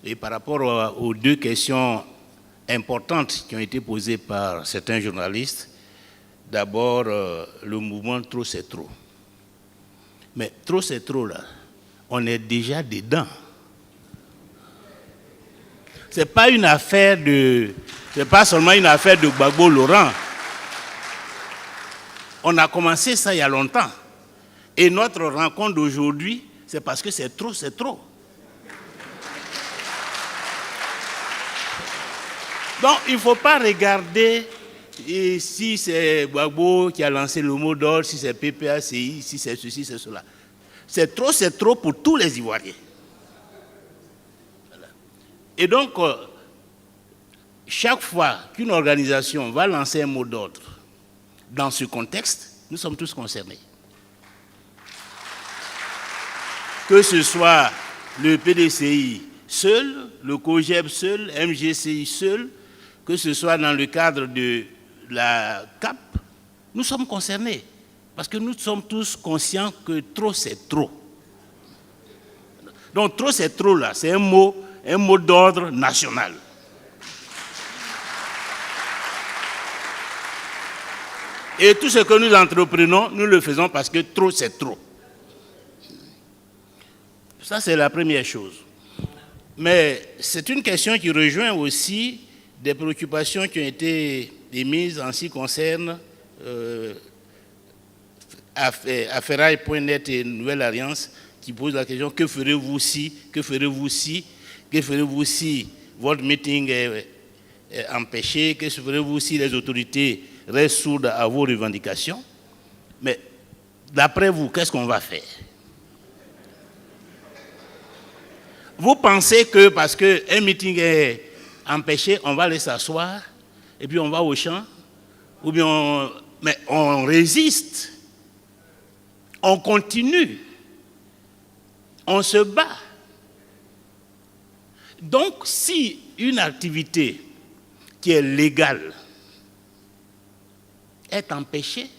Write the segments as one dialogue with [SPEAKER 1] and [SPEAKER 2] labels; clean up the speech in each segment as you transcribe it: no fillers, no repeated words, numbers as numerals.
[SPEAKER 1] Et par rapport aux deux questions importantes qui ont été posées par certains journalistes, d'abord, le mouvement « Trop c'est trop ». Mais « Trop c'est trop » là, on est déjà dedans. C'est pas une affaire c'est pas seulement une affaire de Gbagbo Laurent. On a commencé ça il y a longtemps. Et notre rencontre d'aujourd'hui, c'est parce que c'est trop, c'est trop. Donc, il ne faut pas regarder si c'est Gbagbo qui a lancé le mot d'ordre, si c'est PPACI, si c'est ceci, c'est cela. C'est trop pour tous les Ivoiriens. Voilà. Et donc, chaque fois qu'une organisation va lancer un mot d'ordre dans ce contexte, nous sommes tous concernés. Que ce soit le PDCI seul, le COGEB seul, MGCI seul, que ce soit dans le cadre de la CAP, nous sommes concernés. Parce que nous sommes tous conscients que trop, c'est trop. Donc, trop, c'est trop, là, c'est un mot d'ordre national. Et tout ce que nous entreprenons, nous le faisons parce que trop, c'est trop. Ça, c'est la première chose. Mais c'est une question qui rejoint aussi des préoccupations qui ont été émises en ce qui concerne Affairail.net et Nouvelle Alliance, qui pose la question: que ferez-vous si, que ferez-vous si, que ferez-vous si votre meeting est empêché, que ferez-vous si les autorités restent sourdes à vos revendications? Mais d'après vous, qu'est-ce qu'on va faire? Vous pensez que parce qu'un meeting est empêché, on va aller s'asseoir et puis on va au champ? Ou bien mais on résiste, on continue, on se bat. Donc, si une activité qui est légale est empêchée,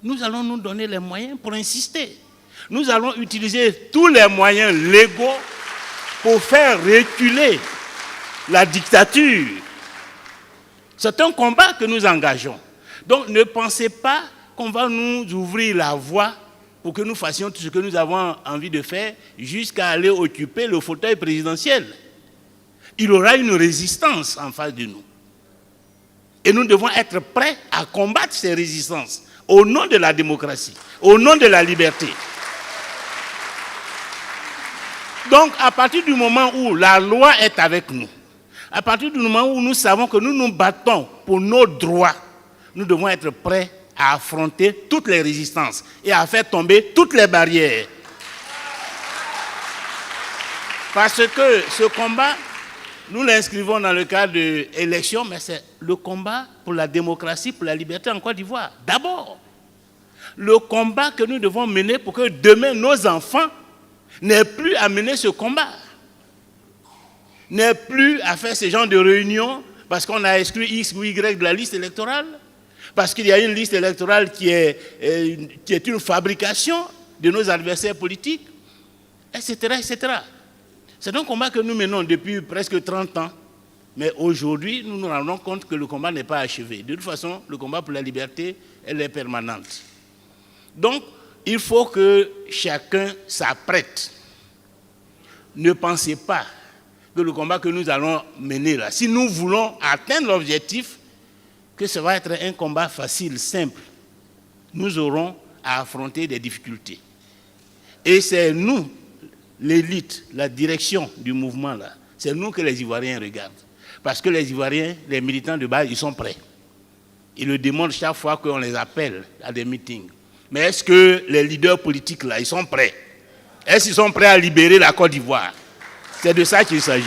[SPEAKER 1] nous allons nous donner les moyens pour insister. Nous allons utiliser tous les moyens légaux pour faire reculer la dictature. C'est un combat que nous engageons. Donc ne pensez pas qu'on va nous ouvrir la voie pour que nous fassions tout ce que nous avons envie de faire jusqu'à aller occuper le fauteuil présidentiel. Il y aura une résistance en face de nous. Et nous devons être prêts à combattre ces résistances au nom de la démocratie, au nom de la liberté. Donc, à partir du moment où la loi est avec nous, à partir du moment où nous savons que nous nous battons pour nos droits, nous devons être prêts à affronter toutes les résistances et à faire tomber toutes les barrières. Parce que ce combat, nous l'inscrivons dans le cadre de l'élection, mais c'est le combat pour la démocratie, pour la liberté en Côte d'Ivoire. D'abord, le combat que nous devons mener pour que demain nos enfants n'aient plus à mener ce combat, n'aient plus à faire ce genre de réunions parce qu'on a exclu X ou Y de la liste électorale, parce qu'il y a une liste électorale qui est une fabrication de nos adversaires politiques, etc., etc. C'est un combat que nous menons depuis presque 30 ans, mais aujourd'hui, nous nous rendons compte que le combat n'est pas achevé. De toute façon, le combat pour la liberté, elle est permanente. Donc, il faut que chacun s'apprête. Ne pensez pas que le combat que nous allons mener là, si nous voulons atteindre l'objectif, que ça va être un combat facile, simple. Nous aurons à affronter des difficultés. Et c'est nous, l'élite, la direction du mouvement là, c'est nous que les Ivoiriens regardent. Parce que les Ivoiriens, les militants de base, ils sont prêts. Ils le demandent chaque fois qu'on les appelle à des meetings. Mais est-ce que les leaders politiques là, ils sont prêts? Est-ce qu'ils sont prêts à libérer la Côte d'Ivoire? C'est de ça qu'il s'agit.